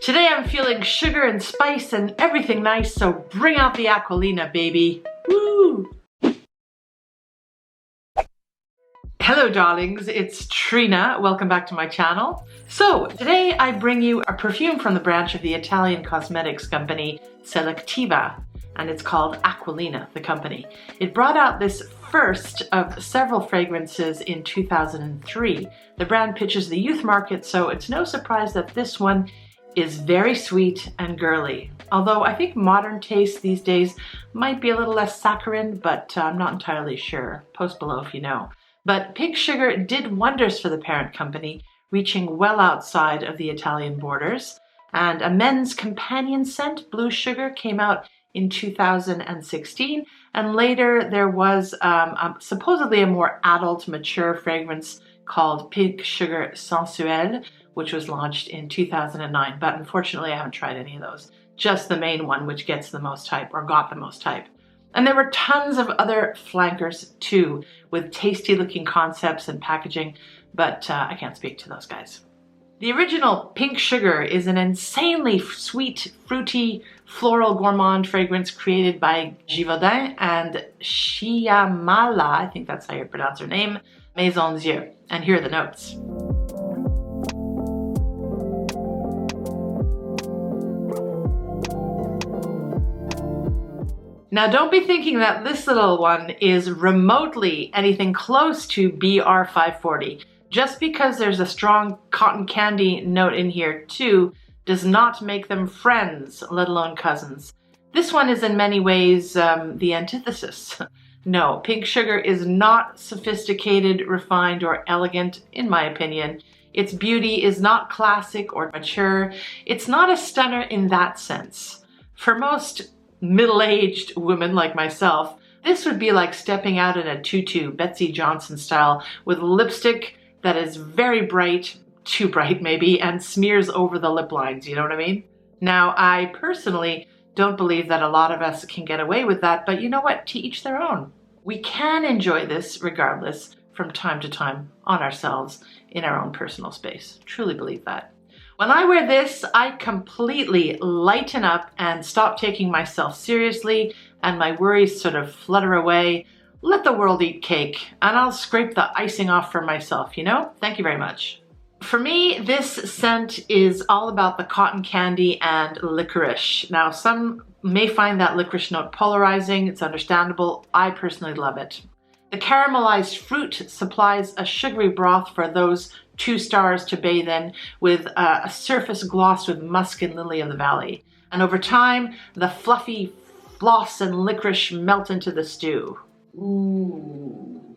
Today I'm feeling sugar and spice and everything nice, so bring out the Aquilina, baby. Woo! Hello darlings, it's Trina. Welcome back to my channel. So today I bring you a perfume from the branch of the Italian cosmetics company Selectiva, and it's called Aquilina, the company. It brought out this first of several fragrances in 2003. The brand pitches the youth market, so it's no surprise that this one is very sweet and girly. Although I think modern tastes these days might be a little less saccharine, but I'm not entirely sure. Post below if you know. But Pink Sugar did wonders for the parent company, reaching well outside of the Italian borders. And a men's companion scent, Blue Sugar, came out in 2016. And later there was supposedly a more adult, mature fragrance called Pink Sugar Sensuelle, which was launched in 2009. But unfortunately, I haven't tried any of those. Just the main one, which gets the most hype, or got the most hype. And there were tons of other flankers too, with tasty looking concepts and packaging, but I can't speak to those guys. The original Pink Sugar is an insanely sweet, fruity, floral gourmand fragrance created by Givaudan and Shyamala, I think that's how you pronounce her name, Maisons Yeux. And here are the notes. Now don't be thinking that this little one is remotely anything close to BR540. Just because there's a strong cotton candy note in here too does not make them friends, let alone cousins. This one is in many ways the antithesis. No, Pink Sugar is not sophisticated, refined, or elegant, in my opinion. Its beauty is not classic or mature. It's not a stunner in that sense. For most middle-aged women like myself, this would be like stepping out in a tutu, Betsy Johnson style, with lipstick that is very bright, too bright maybe, and smears over the lip lines, you know what I mean? Now, I personally don't believe that a lot of us can get away with that, but you know what? To each their own. We can enjoy this regardless from time to time on ourselves in our own personal space. Truly believe that. When I wear this, I completely lighten up and stop taking myself seriously, and my worries sort of flutter away. Let the world eat cake, and I'll scrape the icing off for myself, you know? Thank you very much. For me, this scent is all about the cotton candy and licorice. Now, some may find that licorice note polarizing. It's understandable. I personally love it. The caramelized fruit supplies a sugary broth for those 2 stars to bathe in, with a surface glossed with musk and lily of the valley. And over time, the fluffy floss and licorice melt into the stew. Ooh.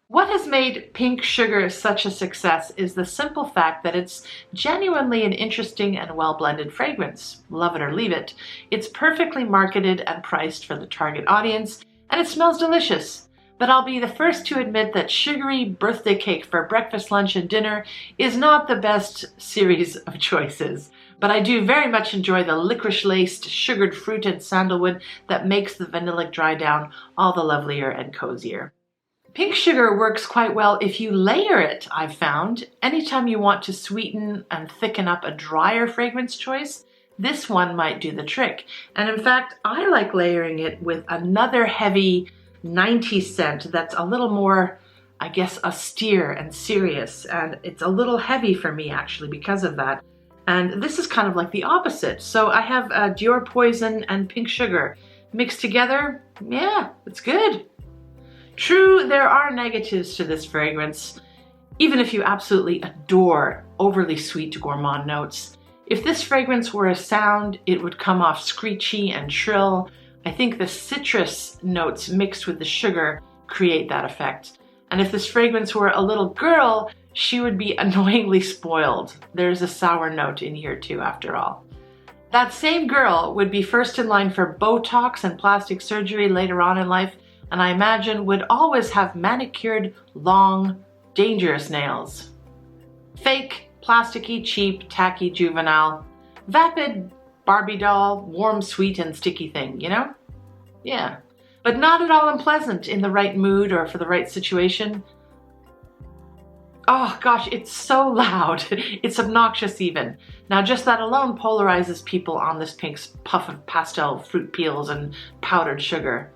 What has made Pink Sugar such a success is the simple fact that it's genuinely an interesting and well-blended fragrance. Love it or leave it. It's perfectly marketed and priced for the target audience, and it smells delicious. But I'll be the first to admit that sugary birthday cake for breakfast, lunch, and dinner is not the best series of choices. But I do very much enjoy the licorice-laced, sugared fruit and sandalwood that makes the vanillic dry down all the lovelier and cozier. Pink Sugar works quite well if you layer it, I've found. Anytime you want to sweeten and thicken up a drier fragrance choice, this one might do the trick. And in fact, I like layering it with another heavy 90s scent that's a little more, I guess, austere and serious, and it's a little heavy for me actually because of that. And this is kind of like the opposite. So I have Dior Poison and Pink Sugar mixed together. Yeah, it's good. True, there are negatives to this fragrance, even if you absolutely adore overly sweet gourmand notes. If this fragrance were a sound, it would come off screechy and shrill. I think the citrus notes mixed with the sugar create that effect. And if this fragrance were a little girl, she would be annoyingly spoiled. There's a sour note in here too, after all. That same girl would be first in line for Botox and plastic surgery later on in life, and I imagine would always have manicured, long, dangerous nails. Fake, plasticky, cheap, tacky, juvenile. Vapid, Barbie doll, warm, sweet, and sticky thing, you know? Yeah. But not at all unpleasant in the right mood or for the right situation. Oh gosh, it's so loud. It's obnoxious even. Now just that alone polarizes people on this pink puff of pastel fruit peels and powdered sugar.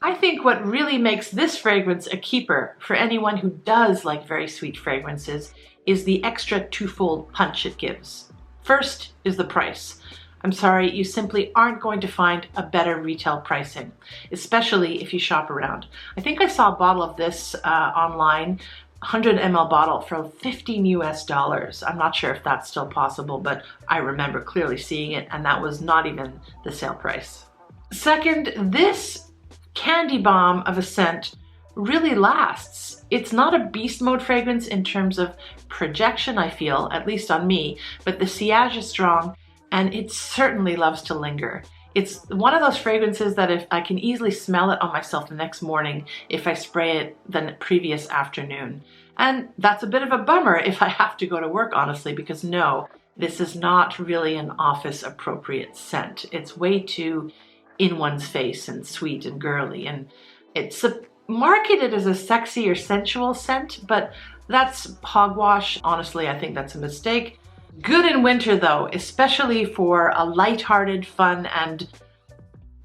I think what really makes this fragrance a keeper for anyone who does like very sweet fragrances is the extra twofold punch it gives. First is the price. I'm sorry, you simply aren't going to find a better retail pricing, especially if you shop around. I think I saw a bottle of this online, 100 ml bottle for $15 US. I'm not sure if that's still possible, but I remember clearly seeing it, and that was not even the sale price. Second, this candy bomb of a scent really lasts. It's not a beast mode fragrance in terms of projection, I feel, at least on me, but the sillage is strong, and it certainly loves to linger. It's one of those fragrances that if I can easily smell it on myself the next morning if I spray it the previous afternoon. And that's a bit of a bummer if I have to go to work, honestly, because no, this is not really an office appropriate scent. It's way too in one's face and sweet and girly, and it's marketed as a sexy or sensual scent, but that's hogwash. Honestly, I think that's a mistake. Good in winter though, especially for a lighthearted, fun, and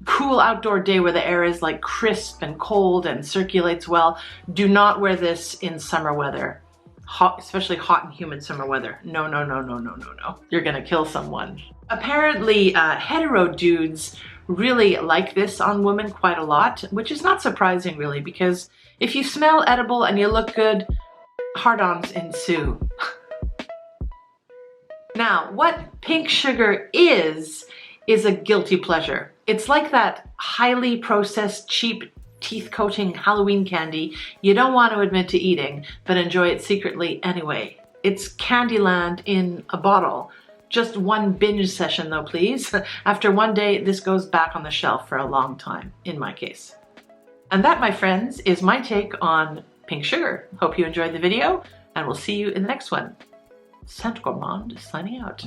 cool outdoor day where the air is like crisp and cold and circulates well. Do not wear this in summer weather, especially hot and humid summer weather. No, no, no, no, no, no, no. You're gonna kill someone. Apparently, hetero dudes really like this on women quite a lot, which is not surprising really, because if you smell edible and you look good, hard-ons ensue. Now, what pink sugar is a guilty pleasure. It's like that highly processed, cheap, teeth-coating Halloween candy you don't want to admit to eating, but enjoy it secretly anyway. It's Candyland in a bottle. Just one binge session though, please. After one day, this goes back on the shelf for a long time, in my case. And that, my friends, is my take on pink sugar. Hope you enjoyed the video, and we'll see you in the next one. Scent Gourmand signing out.